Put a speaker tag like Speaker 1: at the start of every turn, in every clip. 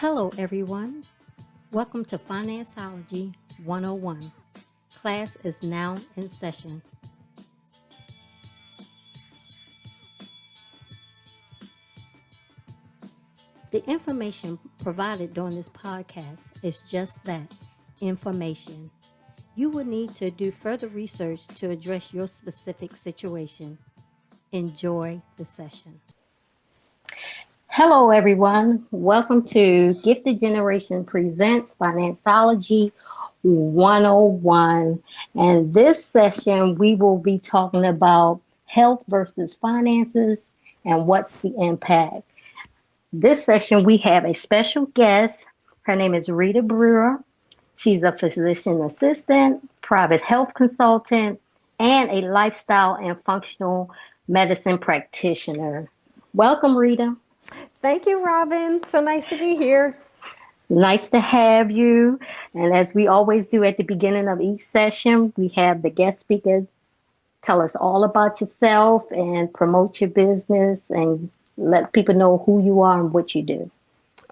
Speaker 1: Hello, everyone. Welcome to Financeology 101. Class is now in session. The information provided during this podcast is just that, information. You will need to do further research to address your specific situation. Enjoy the session. Hello, everyone. Welcome to Gifted Generation Presents Financeology 101. And this session, we will be talking about health versus finances and what's the impact. This session, we have a special guest. Her name is Rita Brewer. She's a physician assistant, private health consultant, and a lifestyle and functional medicine practitioner. Welcome, Rita.
Speaker 2: Thank you, Robin. So nice to be here.
Speaker 1: Nice to have you. And as we always do at the beginning of each session, we have the guest speaker tell us all about yourself and promote your business and let people know who you are and what you do.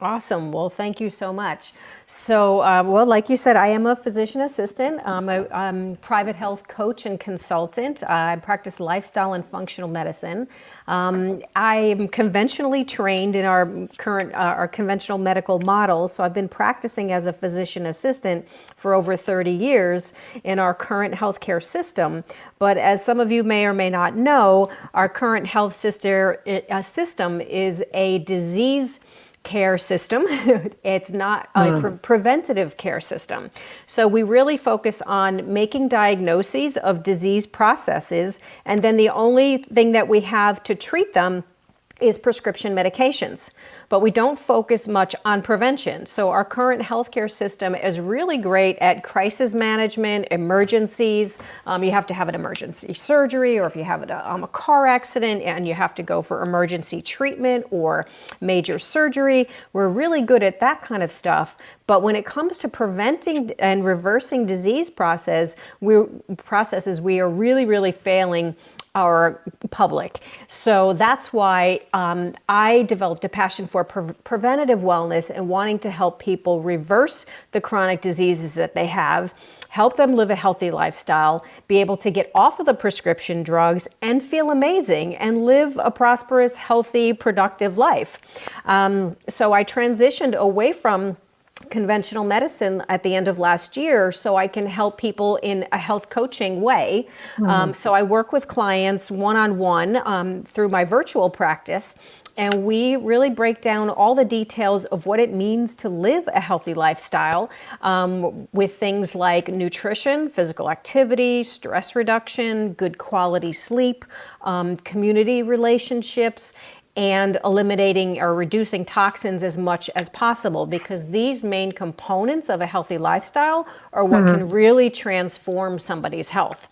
Speaker 2: Awesome. Well, thank you so much. So, like you said, I am a physician assistant. I'm a private health coach and consultant. I practice lifestyle and functional medicine. I am conventionally trained in our conventional medical model. So I've been practicing as a physician assistant for over 30 years in our current healthcare system. But as some of you may or may not know, our current health system is a disease care system. It's not a preventative care system. So we really focus on making diagnoses of disease processes, and then the only thing that we have to treat them is prescription medications. But we don't focus much on prevention. So our current healthcare system is really great at crisis management, emergencies. You have to have an emergency surgery, or if you have a car accident and you have to go for emergency treatment or major surgery, we're really good at that kind of stuff. But when it comes to preventing and reversing disease processes, we are really, really failing our public. So that's why I developed a passion for preventative wellness and wanting to help people reverse the chronic diseases that they have, help them live a healthy lifestyle, be able to get off of the prescription drugs and feel amazing and live a prosperous, healthy, productive life. So I transitioned away from conventional medicine at the end of last year so I can help people in a health coaching way. So I work with clients one-on-one through my virtual practice, and we really break down all the details of what it means to live a healthy lifestyle with things like nutrition, physical activity, stress reduction, good quality sleep, community relationships, and eliminating or reducing toxins as much as possible, because these main components of a healthy lifestyle are what can really transform somebody's health.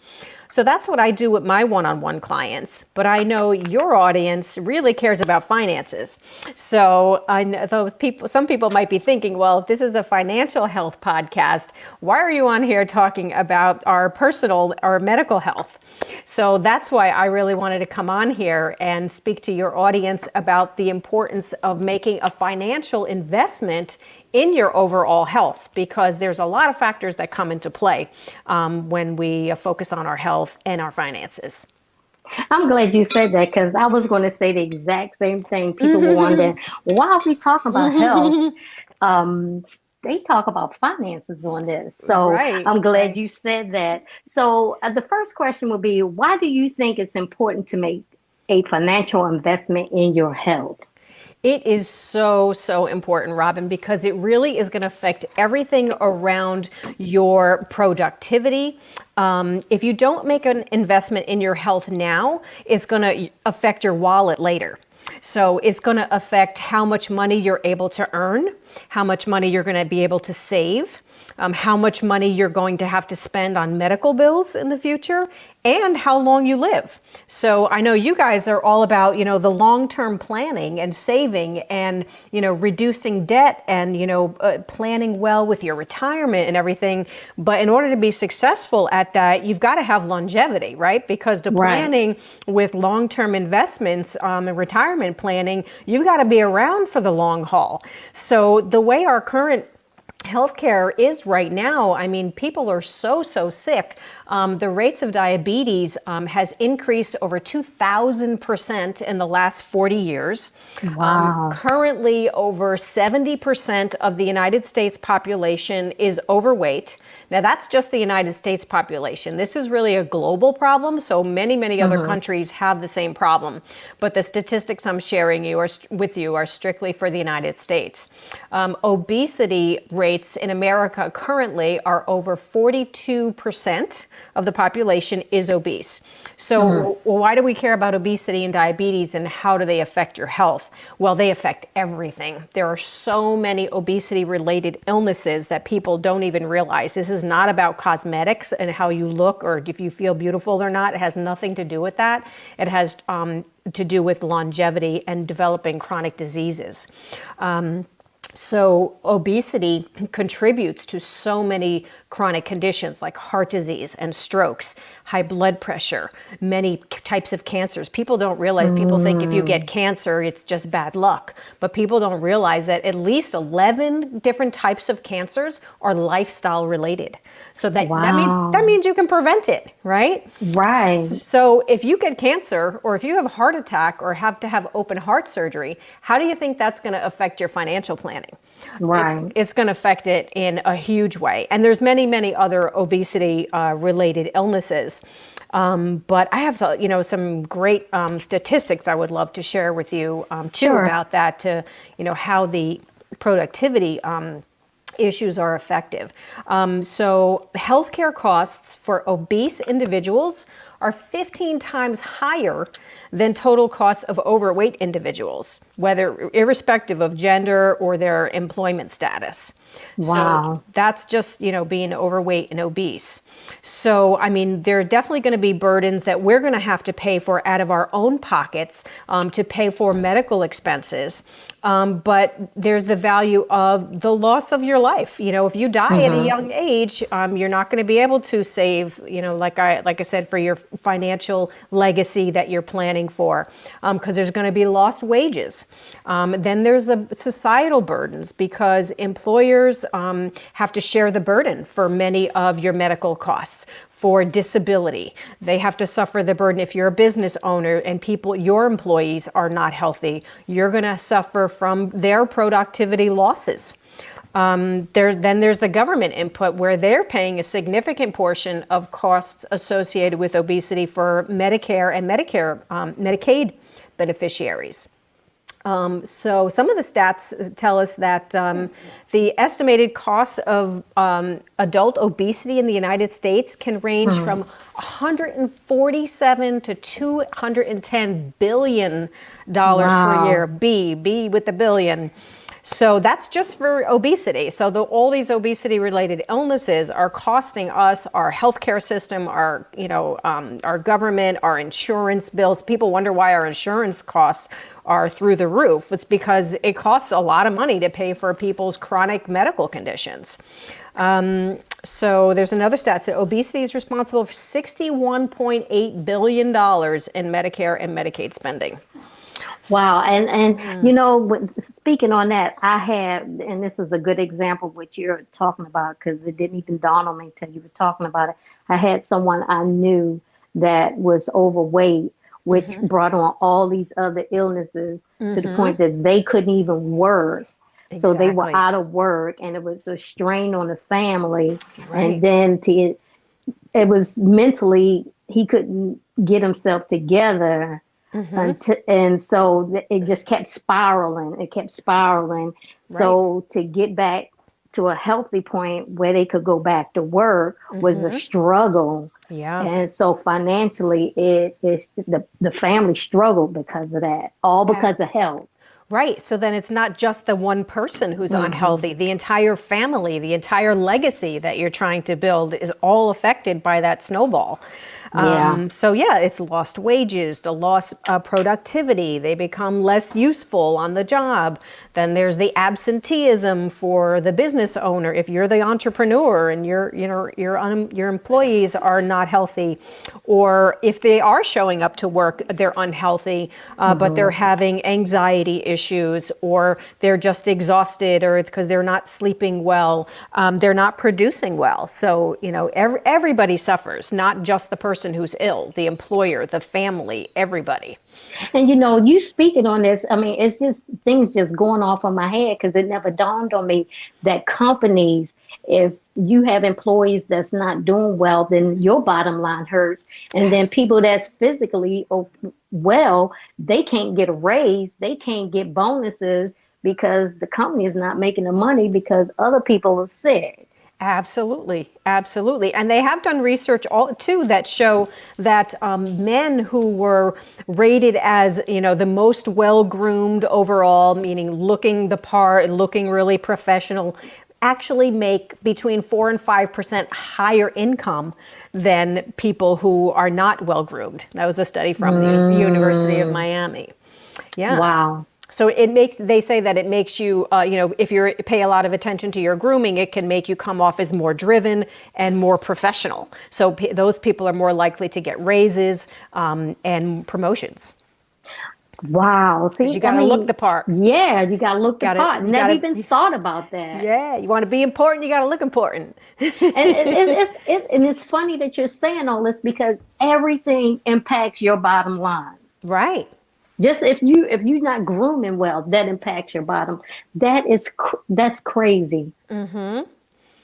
Speaker 2: So that's what I do with my one-on-one clients. But I know your audience really cares about finances. So I know some people might be thinking, well, if this is a financial health podcast, why are you on here talking about our personal or medical health? So that's why I really wanted to come on here and speak to your audience about the importance of making a financial investment in your overall health, because there's a lot of factors that come into play when we focus on our health and our finances.
Speaker 1: I'm glad you said that, because I was going to say the exact same thing. People were wondering, why are we talking about health? They talk about finances on this. So I'm glad you said that. So the first question would be, why do you think it's important to make a financial investment in your health?
Speaker 2: It is so, so important, Robin, because it really is going to affect everything around your productivity. If you don't make an investment in your health now, it's going to affect your wallet later. So it's going to affect how much money you're able to earn, how much money you're going to be able to save. how much money you're going to have to spend on medical bills in the future, and how long you live. So I know you guys are all about, the long-term planning and saving and, reducing debt and, planning well with your retirement and everything. But in order to be successful at that, you've got to have longevity, right? Because the planning with long-term investments and retirement planning, you've got to be around for the long haul. So the way our current healthcare is right now, I mean, people are so sick. The rates of diabetes has increased over 2,000% in the last 40 years.
Speaker 1: Wow.
Speaker 2: Currently, over 70% of the United States population is overweight. Now, that's just the United States population. This is really a global problem, so many other countries have the same problem. But the statistics I'm sharing with you are strictly for the United States. Obesity rates in America currently are over 42% of the population is obese. So why do we care about obesity and diabetes, and how do they affect your health? Well, they affect everything. There are so many obesity-related illnesses that people don't even realize. This is not about cosmetics and how you look or if you feel beautiful or not. It has nothing to do with that. It has to do with longevity and developing chronic diseases. So obesity contributes to so many chronic conditions like heart disease and strokes, high blood pressure, many types of cancers. People don't realize, people think if you get cancer, it's just bad luck. But people don't realize that at least 11 different types of cancers are lifestyle related. So that means you can prevent it, right?
Speaker 1: Right.
Speaker 2: So if you get cancer, or if you have a heart attack or have to have open heart surgery, how do you think that's going to affect your financial planning?
Speaker 1: Right.
Speaker 2: It's going to affect it in a huge way. And there's many other obesity related illnesses. But I have some great statistics I would love to share with you too about that, to how the productivity issues are effective. So healthcare costs for obese individuals are 15 times higher than total costs of overweight individuals, whether irrespective of gender or their employment status.
Speaker 1: Wow.
Speaker 2: So that's just, being overweight and obese. So, I mean, there are definitely going to be burdens that we're going to have to pay for out of our own pockets to pay for medical expenses. But there's the value of the loss of your life. If you die at a young age, you're not going to be able to save, like I said, for your financial legacy that you're planning for, because there's going to be lost wages. Then there's the societal burdens, because employers have to share the burden for many of your medical costs. For disability, they have to suffer the burden. If you're a business owner and your employees are not healthy, you're going to suffer from their productivity losses. There's the government input, where they're paying a significant portion of costs associated with obesity for Medicare and Medicaid beneficiaries. So some of the stats tell us that the estimated cost of adult obesity in the United States can range from 147 to 210 billion dollars per year. B with the billion. So that's just for obesity. So all these obesity-related illnesses are costing us, our healthcare system, our government, our insurance bills. People wonder why our insurance costs are through the roof. It's because it costs a lot of money to pay for people's chronic medical conditions. So there's another stat that obesity is responsible for $61.8 billion in Medicare and Medicaid spending.
Speaker 1: Wow. And speaking on that, I had, and this is a good example of what you're talking about, because it didn't even dawn on me until you were talking about it. I had someone I knew that was overweight, which brought on all these other illnesses to the point that they couldn't even work. Exactly. So they were out of work, and it was a strain on the family. Right. And then it was mentally, he couldn't get himself together. And so it just kept spiraling. Right. So to get back to a healthy point where they could go back to work was a struggle. Yeah. And so financially, the family struggled because of that, all because of health.
Speaker 2: Right. So then it's not just the one person who's unhealthy. The entire family, the entire legacy that you're trying to build is all affected by that snowball.
Speaker 1: Yeah.
Speaker 2: So yeah, it's lost wages, the lost productivity. They become less useful on the job. Then there's the absenteeism for the business owner. If you're the entrepreneur and your employees are not healthy, or if they are showing up to work, they're unhealthy, but they're having anxiety issues, or they're just exhausted, or because they're not sleeping well, they're not producing well. So everybody suffers, not just the person who's ill, the employer, the family, everybody.
Speaker 1: And you speaking on this, I mean, it's just things just going off on my head because it never dawned on me that companies, if you have employees that's not doing well, then your bottom line hurts. And then people that's physically well, they can't get a raise, they can't get bonuses because the company is not making the money because other people are sick.
Speaker 2: Absolutely, absolutely. And they have done research too that show that men who were rated as, the most well-groomed overall, meaning looking the part, looking really professional, actually make between 4 and 5% higher income than people who are not well-groomed. That was a study from the University of Miami. Yeah.
Speaker 1: Wow.
Speaker 2: So they say that it makes you, if you pay a lot of attention to your grooming, it can make you come off as more driven and more professional. So those people are more likely to get raises and promotions.
Speaker 1: Wow. See,
Speaker 2: You got to look the part.
Speaker 1: Yeah, you got to look the part. Never even thought about that.
Speaker 2: Yeah, you want to be important, you got to look important.
Speaker 1: And it's funny that you're saying all this because everything impacts your bottom line.
Speaker 2: Right.
Speaker 1: Just if you're not grooming well, that impacts your bottom. That's crazy.
Speaker 2: Mm-hmm.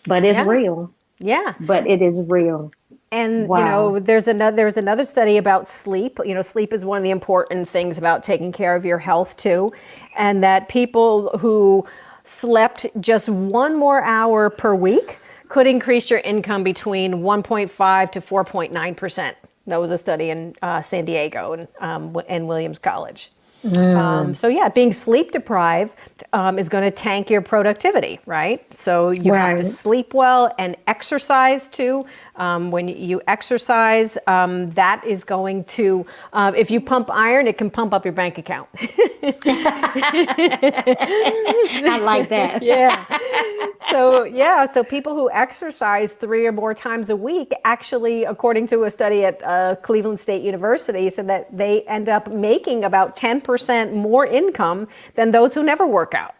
Speaker 1: But it's real.
Speaker 2: Yeah.
Speaker 1: But it is real.
Speaker 2: And
Speaker 1: wow.
Speaker 2: There's another study about sleep. Sleep is one of the important things about taking care of your health too, and that people who slept just 1 more hour per week could increase your income between 1.5 to 4.9%. That was a study in San Diego and Williams College. So yeah, being sleep deprived is going to tank your productivity, right? So you have to sleep well and exercise too. When you exercise, that is going to, if you pump iron, it can pump up your bank account.
Speaker 1: I like that.
Speaker 2: Yeah. So people who exercise 3 or more times a week, actually, according to a study at Cleveland State University, said that they end up making about 10% more income than those who never work out.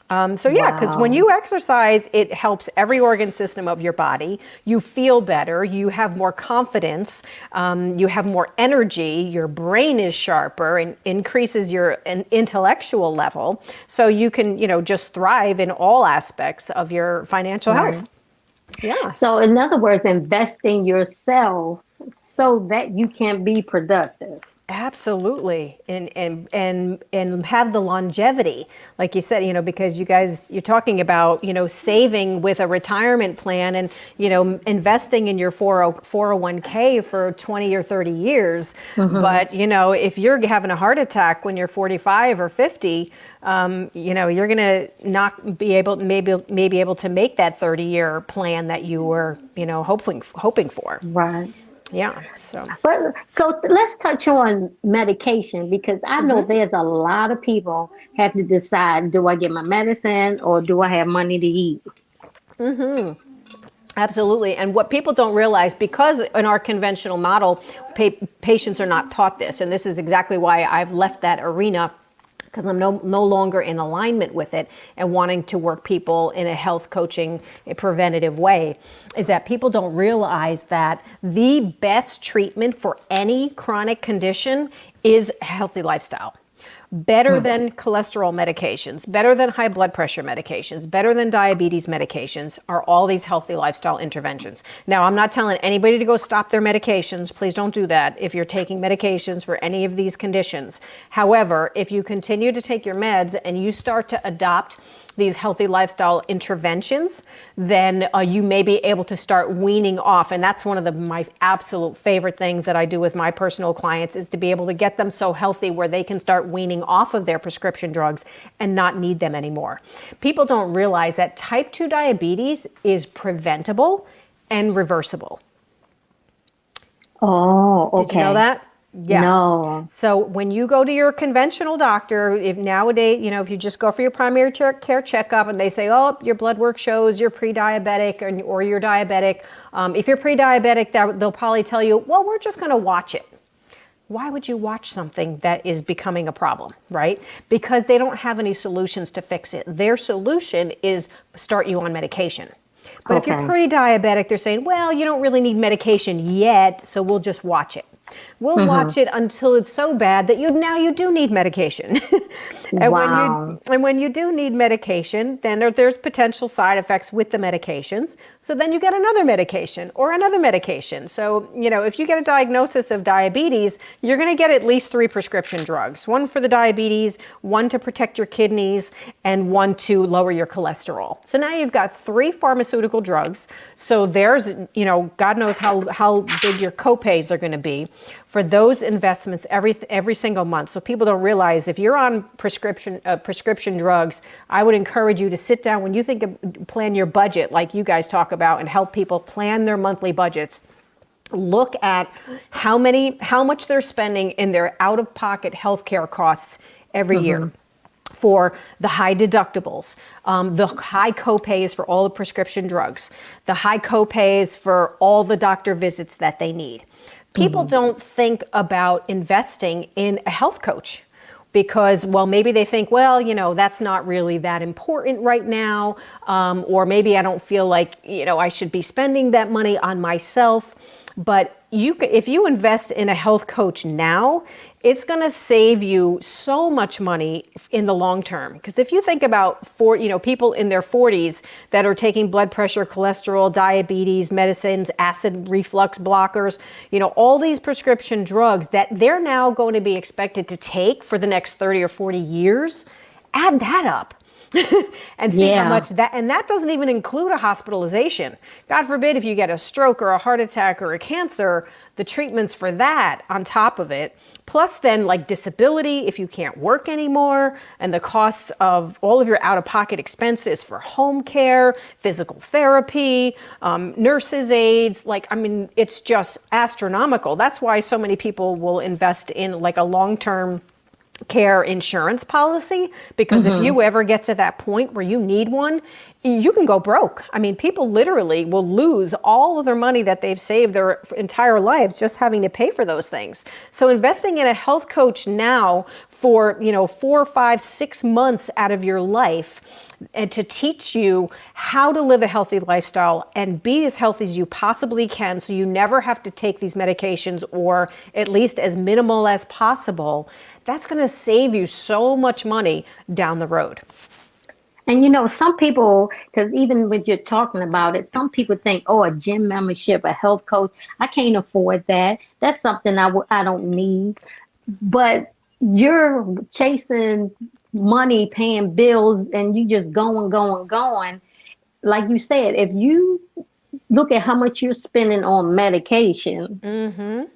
Speaker 2: Because when you exercise, it helps every organ system of your body. You feel better, you have more confidence, you have more energy, your brain is sharper and increases your intellectual level. So you can, just thrive in all aspects of your financial health. Yeah.
Speaker 1: So in other words, invest in yourself so that you can be productive.
Speaker 2: Absolutely. And have the longevity, like you said, because you're talking about, saving with a retirement plan and, investing in your 401k for 20 or 30 years. Mm-hmm. But, if you're having a heart attack when you're 45 or 50, you're going to not be able to make that 30-year plan that you were, hoping for.
Speaker 1: Right.
Speaker 2: Yeah. So
Speaker 1: let's touch on medication because I know there's a lot of people have to decide, do I get my medicine or do I have money to eat?
Speaker 2: Mm-hmm. Absolutely. And what people don't realize, because in our conventional model, patients are not taught this. And this is exactly why I've left that arena, because I'm no longer in alignment with it and wanting to work people in a health coaching, a preventative way, is that people don't realize that the best treatment for any chronic condition is a healthy lifestyle. Better than cholesterol medications, better than high blood pressure medications, better than diabetes medications are all these healthy lifestyle interventions. Now, I'm not telling anybody to go stop their medications. Please don't do that if you're taking medications for any of these conditions. However, if you continue to take your meds and you start to adopt these healthy lifestyle interventions, then you may be able to start weaning off. And that's one of my absolute favorite things that I do with my personal clients, is to be able to get them so healthy where they can start weaning off of their prescription drugs and not need them anymore. People don't realize that type 2 diabetes is preventable and reversible.
Speaker 1: Oh, okay.
Speaker 2: Did you know that? Yeah.
Speaker 1: No.
Speaker 2: So when you go to your conventional doctor, if nowadays, if you just go for your primary care checkup and they say, oh, your blood work shows you're pre-diabetic or you're diabetic. If you're pre-diabetic, they'll probably tell you, well, we're just going to watch it. Why would you watch something that is becoming a problem, right? Because they don't have any solutions to fix it. Their solution is start you on medication. But if you're pre-diabetic, they're saying, well, you don't really need medication yet, so we'll just watch it. We'll watch it until it's so bad that you do need medication. And when you do need medication, then there's potential side effects with the medications. So then you get another medication or another medication. So, if you get a diagnosis of diabetes, you're going to get at least 3 prescription drugs. One for the diabetes, one to protect your kidneys, and one to lower your cholesterol. So now you've got 3 pharmaceutical drugs. So there's, God knows how big your copays are going to be for those investments every single month. So people don't realize if you're on prescription drugs, I would encourage you to sit down when you plan your budget, like you guys talk about, and help people plan their monthly budgets. Look at how much they're spending in their out-of-pocket healthcare costs every year. For the high deductibles, the high copays for all the prescription drugs, the high copays for all the doctor visits that they need. People don't think about investing in a health coach because, well, maybe they think, well, that's not really that important right now. Or maybe I don't feel like, I should be spending that money on myself. But if you invest in a health coach now, it's going to save you so much money in the long term. Because if you think about people in their 40s that are taking blood pressure, cholesterol, diabetes, medicines, acid reflux blockers, all these prescription drugs that they're now going to be expected to take for the next 30 or 40 years, add that up. And see how much and that doesn't even include a hospitalization. God forbid if you get a stroke or a heart attack or a cancer, the treatments for that on top of it, plus then like disability if you can't work anymore, and the costs of all of your out-of-pocket expenses for home care, physical therapy, nurses' aides, it's just astronomical. That's why so many people will invest in like a long-term care insurance policy, because if you ever get to that point where you need one, you can go broke. People literally will lose all of their money that they've saved their entire lives just having to pay for those things. So investing in a health coach now for, 4, 5, 6 months out of your life, and to teach you how to live a healthy lifestyle and be as healthy as you possibly can so you never have to take these medications, or at least as minimal as possible, that's going to save you so much money down the road.
Speaker 1: And some people, because even when you're talking about it, some people think, oh, a gym membership, a health coach, I can't afford that. That's something I don't need. But you're chasing money, paying bills, and you just going. Like you said, if you look at how much you're spending on medication,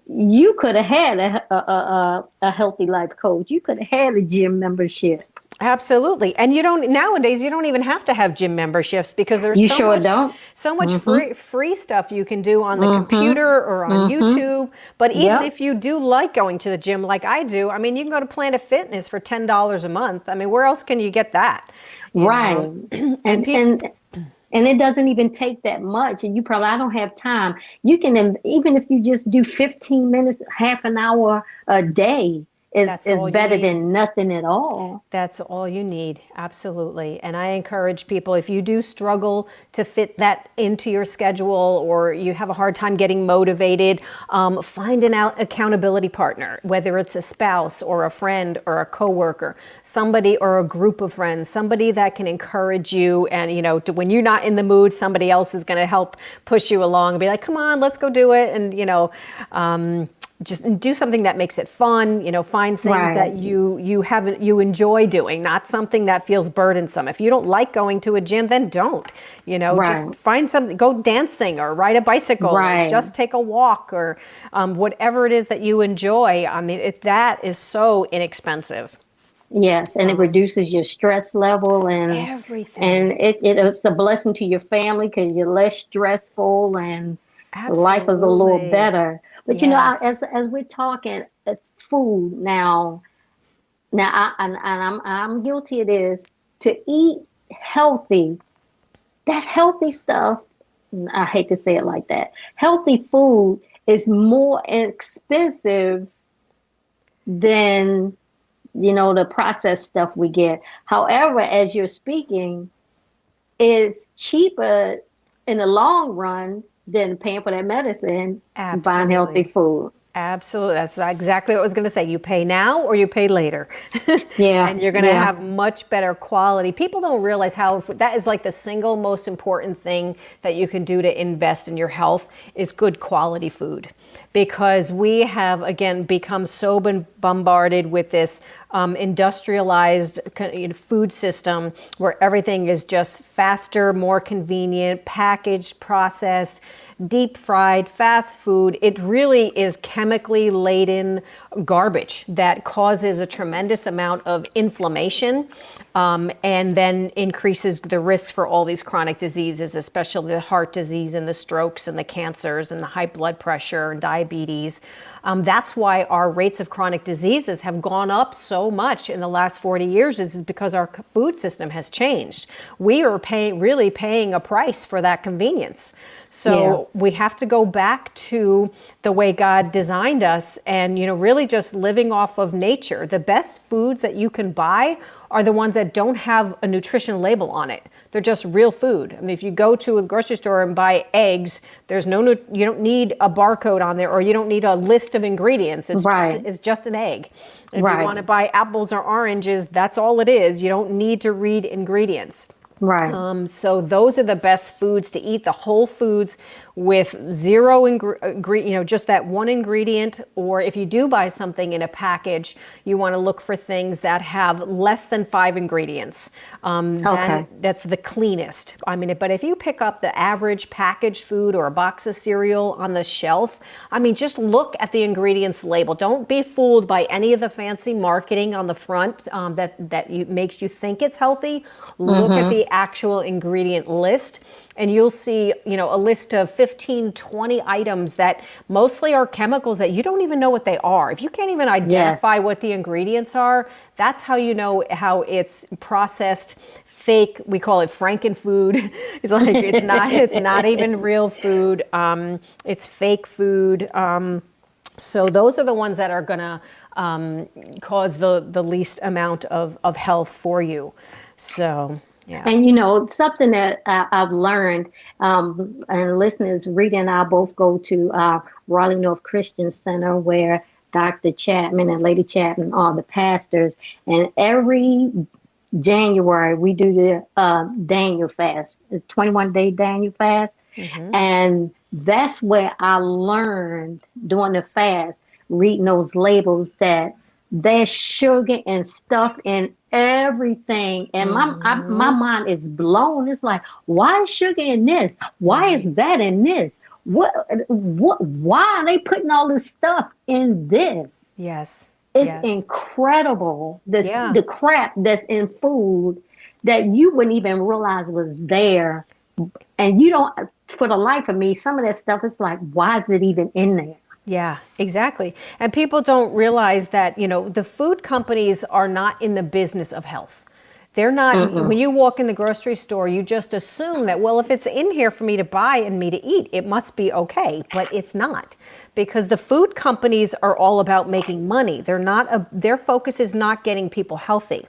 Speaker 1: you could have had a healthy life coach. You could have had a gym membership.
Speaker 2: Absolutely. And nowadays you don't even have to have gym memberships, because there's so much free stuff you can do on the computer or on YouTube. But even if you do like going to the gym like I do, you can go to Planet Fitness for $10 a month. Where else can you get that?
Speaker 1: Right. And it doesn't even take that much. And I don't have time. You can, even if you just do 15 minutes, half an hour a day, is better than nothing at all.
Speaker 2: That's all you need. Absolutely. And I encourage people, if you do struggle to fit that into your schedule, or you have a hard time getting motivated, find an accountability partner, whether it's a spouse or a friend or a coworker, somebody or a group of friends, somebody that can encourage you. And, when you're not in the mood, somebody else is going to help push you along and be like, come on, let's go do it. And, just do something that makes it fun, find things that you enjoy doing, not something that feels burdensome. If you don't like going to a gym, then don't, just find something, go dancing or ride a bicycle, or just take a walk, or whatever it is that you enjoy. That is so inexpensive.
Speaker 1: Yes, and it
Speaker 2: Um,
Speaker 1: reduces your stress level, and
Speaker 2: everything.
Speaker 1: it's a blessing to your family because you're less stressful and life is a little
Speaker 2: Absolutely.
Speaker 1: better. But
Speaker 2: Yes.
Speaker 1: as we're talking food now, and I'm guilty of this. To eat healthy, that healthy stuff. I hate to say it like that. Healthy food is more expensive than the processed stuff we get. However, as you're speaking, it's cheaper in the long run than paying for that medicine and buying healthy
Speaker 2: Absolutely.
Speaker 1: food.
Speaker 2: Absolutely. That's exactly what I was going to say. You pay now or you pay later.
Speaker 1: Yeah,
Speaker 2: And you're going to
Speaker 1: yeah,
Speaker 2: have much better quality. People don't realize how that is like the single most important thing that you can do to invest in your health is good quality food. Because we have, again, become so bombarded with this industrialized food system where everything is just faster, more convenient, packaged, processed, deep fried, fast food. It really is chemically laden garbage that causes a tremendous amount of inflammation and then increases the risk for all these chronic diseases, especially the heart disease and the strokes and the cancers and the high blood pressure and diabetes. That's why our rates of chronic diseases have gone up so much in the last 40 years is because our food system has changed. We are really paying a price for that convenience.
Speaker 1: yeah.
Speaker 2: So we have to go back to the way God designed us and, really just living off of nature. The best foods that you can buy are the ones that don't have a nutrition label on it. They're just real food. I mean, if you go to a grocery store and buy eggs, there's you don't need a barcode on there or you don't need a list of ingredients.
Speaker 1: Right,
Speaker 2: It's just an egg. If you
Speaker 1: right,
Speaker 2: want to buy apples or oranges, that's all it is. You don't need to read ingredients.
Speaker 1: right.
Speaker 2: So those are the best foods to eat, the whole foods with zero just that one ingredient. Or if you do buy something in a package, you want to look for things that have less than 5 ingredients. Then
Speaker 1: Okay.
Speaker 2: that's the cleanest. I mean, but if you pick up the average packaged food or a box of cereal on the shelf, I mean, just look at the ingredients label. Don't be fooled by any of the fancy marketing on the front makes you think it's healthy. Look at
Speaker 1: Mm-hmm.
Speaker 2: the actual ingredient list and you'll see, a list of 15, 20 items that mostly are chemicals that you don't even know what they are. If you can't even
Speaker 1: Yes.
Speaker 2: identify what the ingredients are, that's how you know how it's processed fake. We call it frankenfood. It's like it's not even real food. It's fake food. So those are the ones that are going to cause the least amount of health for you. So, yeah.
Speaker 1: And something that I've learned, and listeners, Rita and I both go to Raleigh North Christian Center where Dr. Chapman and Lady Chapman are the pastors. And every January we do the Daniel fast, the 21-day Daniel fast. And that's where I learned during the fast, reading those labels, that there's sugar and stuff in everything. And my mind is blown. It's like, why is sugar in this? Why is
Speaker 2: Right.
Speaker 1: that in this? Why are they putting all this stuff in this?
Speaker 2: Yes.
Speaker 1: It's
Speaker 2: Yes.
Speaker 1: incredible,
Speaker 2: Yeah.
Speaker 1: the crap that's in food that you wouldn't even realize was there. And you don't, for the life of me, some of that stuff is like, why is it even in there?
Speaker 2: Yeah, exactly. And people don't realize that, the food companies are not in the business of health. They're not,
Speaker 1: Mm-mm.
Speaker 2: when you walk in the grocery store, you just assume that, well, if it's in here for me to buy and me to eat, it must be okay. But it's not, because the food companies are all about making money. Their focus is not getting people healthy.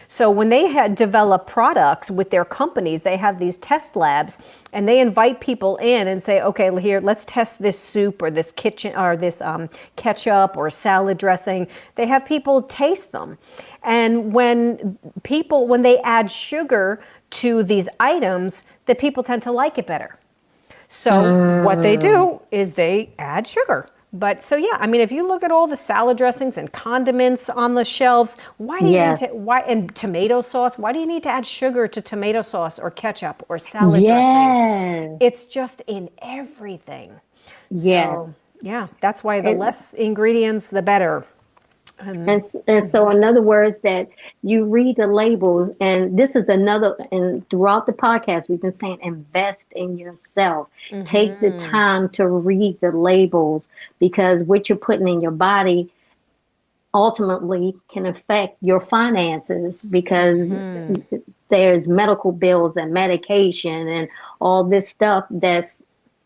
Speaker 2: So when they had developed products with their companies, they have these test labs and they invite people in and say, okay, here, let's test this soup or this this ketchup or salad dressing. They have people taste them. And when they add sugar to these items, the people tend to like it better. So what they
Speaker 1: Mm,
Speaker 2: do is they add sugar. But so yeah, I mean, if you look at all the salad dressings and condiments on the shelves,
Speaker 1: yes,
Speaker 2: and tomato sauce, why do you need to add sugar to tomato sauce or ketchup or salad dressings?
Speaker 1: yes,
Speaker 2: It's just in everything.
Speaker 1: yes.
Speaker 2: So yeah, that's why the
Speaker 1: It,
Speaker 2: less ingredients, the better.
Speaker 1: And so, in other words, that you read the labels, and this is another, and throughout the podcast, we've been saying invest in yourself. Take the time to read the labels, because what you're putting in your body ultimately can affect your finances, because there's medical bills and medication and all this stuff that's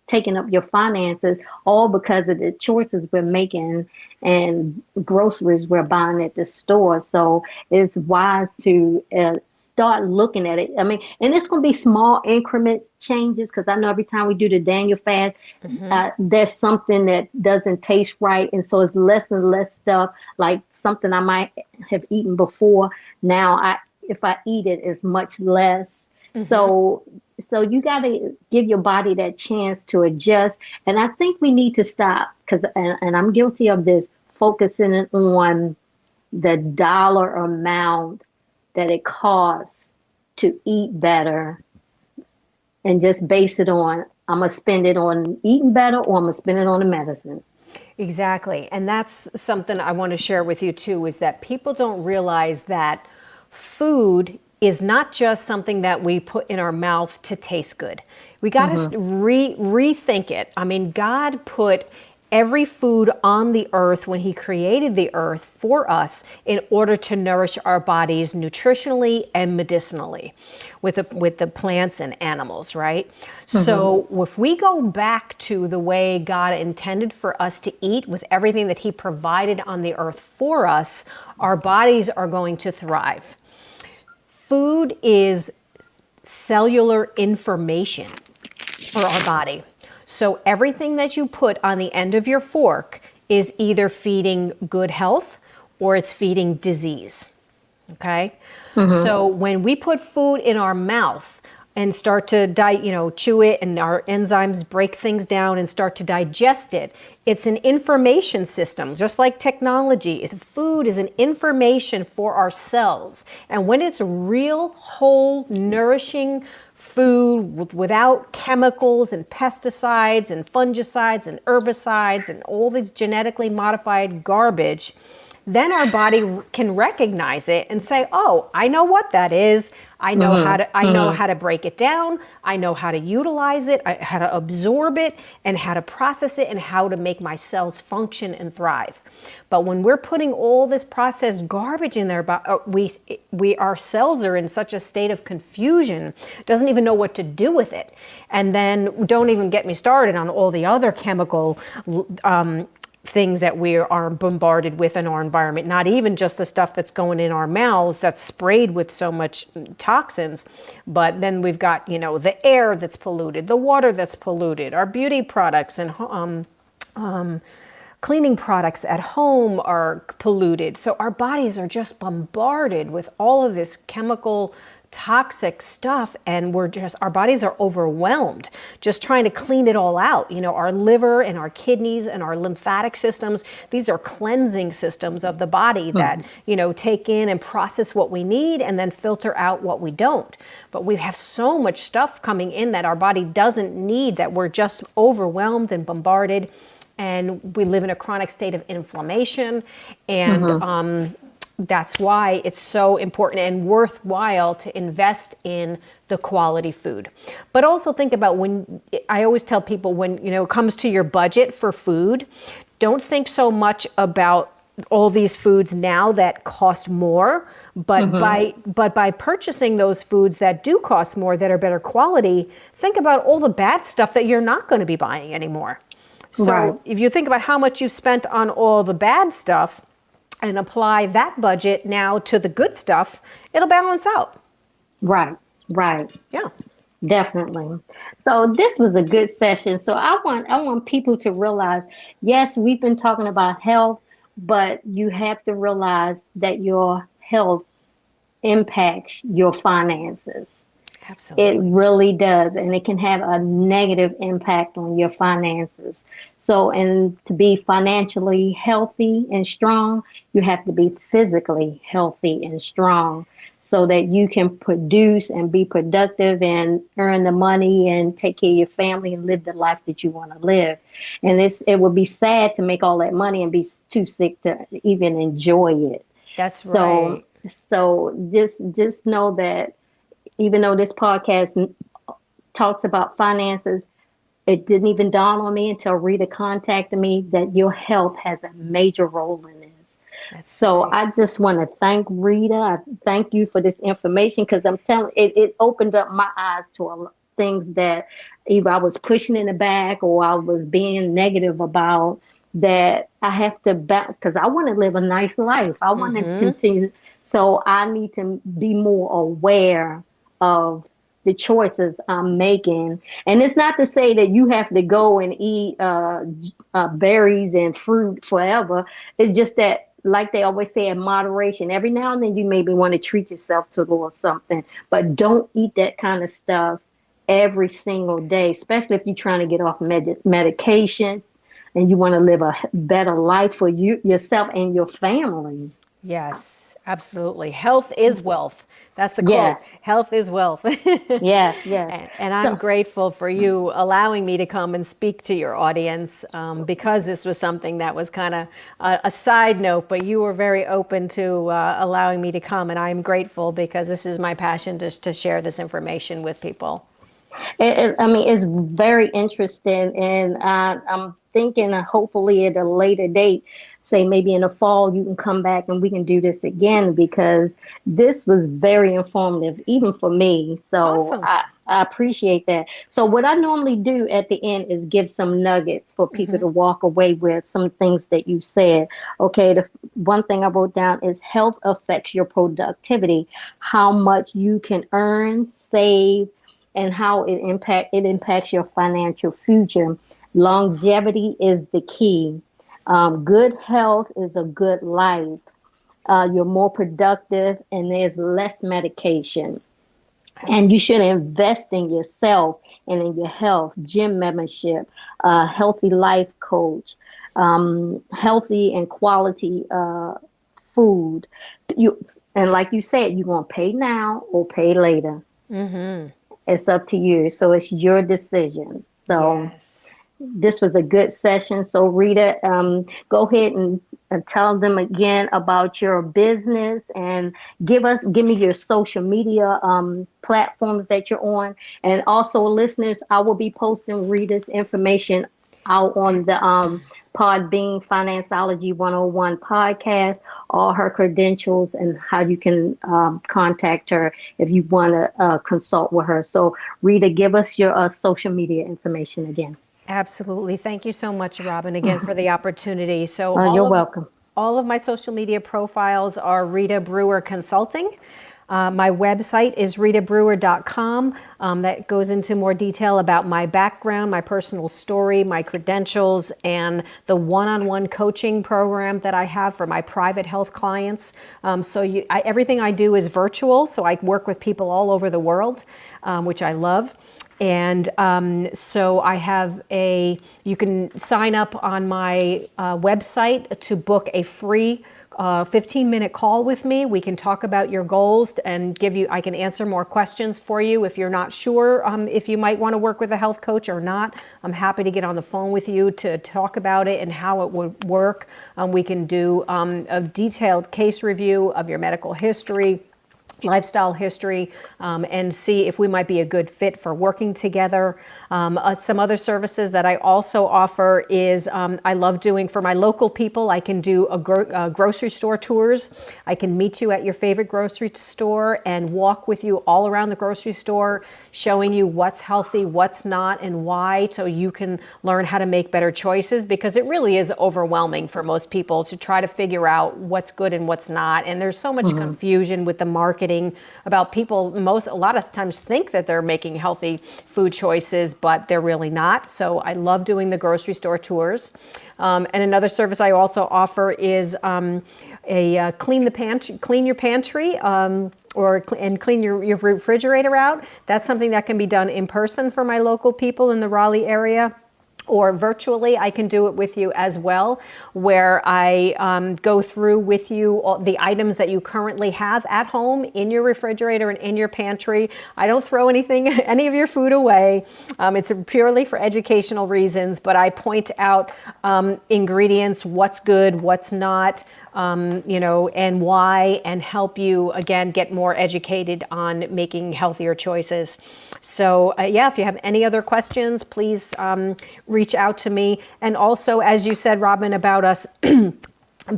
Speaker 1: taking up your finances, all because of the choices we're making and groceries we're buying at the store. So it's wise to start looking at it. I mean, and it's going to be small increment changes, because I know every time we do the Daniel fast, there's something that doesn't taste right. And so it's less and less stuff, like something I might have eaten before. Now, if I eat it, it's much less. So you got to give your body that chance to adjust. And I think we need to stop, because, and I'm guilty of this, focusing on the dollar amount that it costs to eat better, and just base it on, I'm going to spend it on eating better, or I'm going to spend it on the medicine.
Speaker 2: Exactly. And that's something I want to share with you too, is that people don't realize that food is not just something that we put in our mouth to taste good. We got to rethink it. I mean, God put every food on the earth when he created the earth for us in order to nourish our bodies nutritionally and medicinally with the plants and animals, right? So if we go back to the way God intended for us to eat with everything that he provided on the earth for us, our bodies are going to thrive. Food is cellular information for our body. So everything that you put on the end of your fork is either feeding good health or it's feeding disease. Okay? So when we put food in our mouth and start to chew it, and our enzymes break things down and start to digest it, it's an information system, just like technology. Food is an information for our cells. And when it's real, whole, nourishing food without chemicals and pesticides and fungicides and herbicides and all this genetically modified garbage, then our body can recognize it and say, oh, I know what that is. I know how to break it down. I know how to utilize it, how to absorb it, and how to process it, and how to make my cells function and thrive. But when we're putting all this processed garbage in there, our cells are in such a state of confusion, doesn't even know what to do with it. And then don't even get me started on all the other chemical things that we are bombarded with in our environment, not even just the stuff that's going in our mouths that's sprayed with so much toxins, but then we've got, the air that's polluted, the water that's polluted, our beauty products and cleaning products at home are polluted. So our bodies are just bombarded with all of this chemical toxic stuff, and our bodies are overwhelmed just trying to clean it all out. Our liver and our kidneys and our lymphatic systems, these are cleansing systems of the body that take in and process what we need and then filter out what we don't. But we have so much stuff coming in that our body doesn't need, that we're just overwhelmed and bombarded, and we live in a chronic state of inflammation. And that's why it's so important and worthwhile to invest in the quality food. But also think about, I always tell people, when it comes to your budget for food, don't think so much about all these foods now that cost more, but by purchasing those foods that do cost more, that are better quality, think about all the bad stuff that you're not going to be buying anymore. So if you think about how much you've spent on all the bad stuff, and apply that budget now to the good stuff, it'll balance out.
Speaker 1: Right.
Speaker 2: Yeah.
Speaker 1: Definitely. So this was a good session. So I want people to realize, yes, we've been talking about health, but you have to realize that your health impacts your finances.
Speaker 2: Absolutely.
Speaker 1: It really does. And it can have a negative impact on your finances. So, and to be financially healthy and strong, you have to be physically healthy and strong. so that you can produce and be productive and earn the money and take care of your family and live the life that you want to live. And it would be sad to make all that money and be too sick to even enjoy it.
Speaker 2: That's
Speaker 1: So
Speaker 2: right.
Speaker 1: so just know that even though this podcast talks about finances, it didn't even dawn on me until Rita contacted me that your health has a major role in this.
Speaker 2: That's
Speaker 1: So
Speaker 2: right.
Speaker 1: I just want to thank Rita. I thank you for this information because I'm telling it opened up my eyes to things that either I was pushing in the back or I was being negative about, that I have to back because I want to live a nice life. I want to continue. So I need to be more aware of the choices I'm making. And it's not to say that you have to go and eat berries and fruit forever. It's just that, like they always say, in moderation. Every now and then you maybe want to treat yourself to a little something, but don't eat that kind of stuff every single day, especially if you're trying to get off medication and you want to live a better life for yourself and your family.
Speaker 2: Yes, absolutely. Health is wealth. That's the quote.
Speaker 1: Yes,
Speaker 2: Health is wealth.
Speaker 1: yes, yes.
Speaker 2: And I'm
Speaker 1: So,
Speaker 2: grateful for you allowing me to come and speak to your audience, because this was something that was kind of a side note, but you were very open to allowing me to come. And I'm grateful because this is my passion just to share this information with people.
Speaker 1: I mean, it's very interesting, and I'm thinking, hopefully at a later date, say maybe in the fall, you can come back and we can do this again because this was very informative, even for me. So
Speaker 2: Awesome.
Speaker 1: I appreciate that. So what I normally do at the end is give some nuggets for people to walk away with, some things that you said. Okay, the one thing I wrote down is health affects your productivity, how much you can earn, save, and how it impacts your financial future. Longevity is the key. Good health is a good life. You're more productive, and there's less medication. And you should invest in yourself and in your health. Gym membership, healthy life coach, healthy and quality food. You and like you said, you're gonna pay now or pay later. It's up to you. So it's your decision. So
Speaker 2: Yes.
Speaker 1: this was a good session. So Rita, go ahead and tell them again about your business and give me your social media platforms that you're on. And also, listeners, I will be posting Rita's information out on the Podbean Financeology 101 podcast, all her credentials and how you can contact her if you want to consult with her. So, Rita, give us your social media information again.
Speaker 2: Absolutely. Thank you so much, Robin, again for the opportunity. So
Speaker 1: You're welcome.
Speaker 2: all of my social media profiles are Rita Brewer Consulting. My website is ritabrewer.com. That goes into more detail about my background, my personal story, my credentials, and the one-on-one coaching program that I have for my private health clients. Everything I do is virtual, so I work with people all over the world, which I love. And so you can sign up on my website to book a free 15-minute call with me. We can talk about your goals and I can answer more questions for you if you're not sure if you might want to work with a health coach or not. I'm happy to get on the phone with you to talk about it and how it would work. We can do a detailed case review of your medical history, lifestyle history, and see if we might be a good fit for working together. Some other services that I also offer is I love doing for my local people. I can do grocery store tours. I can meet you at your favorite grocery store and walk with you all around the grocery store, showing you what's healthy, what's not, and why, so you can learn how to make better choices, because it really is overwhelming for most people to try to figure out what's good and what's not. And there's so much confusion with the marketing about people. A lot of times think that they're making healthy food choices, but they're really not. So I love doing the grocery store tours. And another service I also offer is clean your pantry, and clean your refrigerator out. That's something that can be done in person for my local people in the Raleigh area, or virtually, I can do it with you as well, where I go through with you all the items that you currently have at home in your refrigerator and in your pantry. I don't throw any of your food away. It's purely for educational reasons, but I point out ingredients, what's good, what's not, and why, and help you, again, get more educated on making healthier choices. So if you have any other questions, please reach out to me. And also, as you said, Robin, about us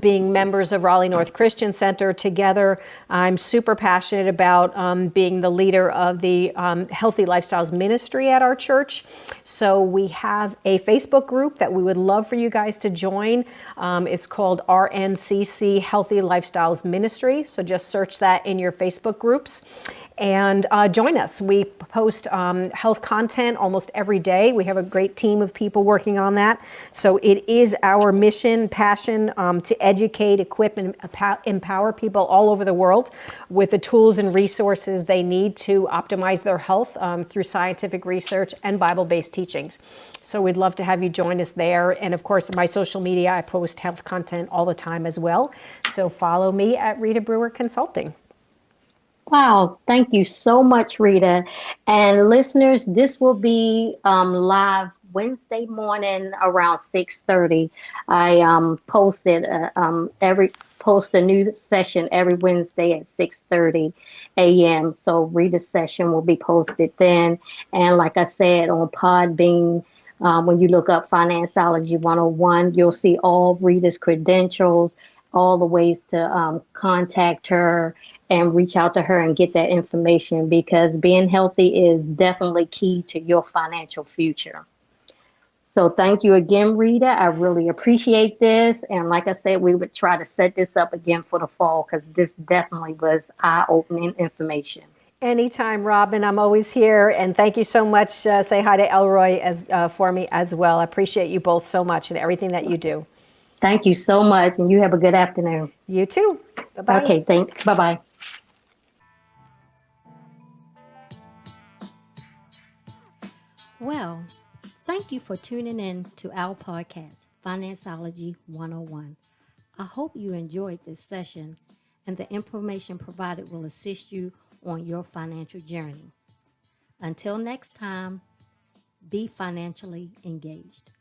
Speaker 2: being members of Raleigh North Christian Center together, I'm super passionate about being the leader of the Healthy Lifestyles Ministry at our church. So we have a Facebook group that we would love for you guys to join. It's called RNCC Healthy Lifestyles Ministry. So just search that in your Facebook groups. And join us. We post health content almost every day. We have a great team of people working on that. So it is our mission, passion to educate, equip, and empower people all over the world with the tools and resources they need to optimize their health through scientific research and Bible-based teachings. So we'd love to have you join us there. And of course, my social media, I post health content all the time as well. So follow me at Rita Brewer Consulting.
Speaker 1: Wow, thank you so much, Rita. And listeners, this will be live Wednesday morning around 6:30. I post a new session every Wednesday at 6:30 a.m. So Rita's session will be posted then. And like I said, on Podbean, when you look up Financeology 101, you'll see all Rita's credentials, all the ways to contact her and reach out to her and get that information, because being healthy is definitely key to your financial future. So thank you again, Rita. I really appreciate this. And like I said, we would try to set this up again for the fall, because this definitely was eye-opening information.
Speaker 2: Anytime, Robin. I'm always here. And thank you so much. Say hi to Elroy for me as well. I appreciate you both so much and everything that you do.
Speaker 1: Thank you so much. And you have a good afternoon.
Speaker 2: You too. Bye-bye.
Speaker 1: Okay, thanks. Bye-bye.
Speaker 3: Well, thank you for tuning in to our podcast, Financeology 101. I hope you enjoyed this session and the information provided will assist you on your financial journey. Until next time, be financially engaged.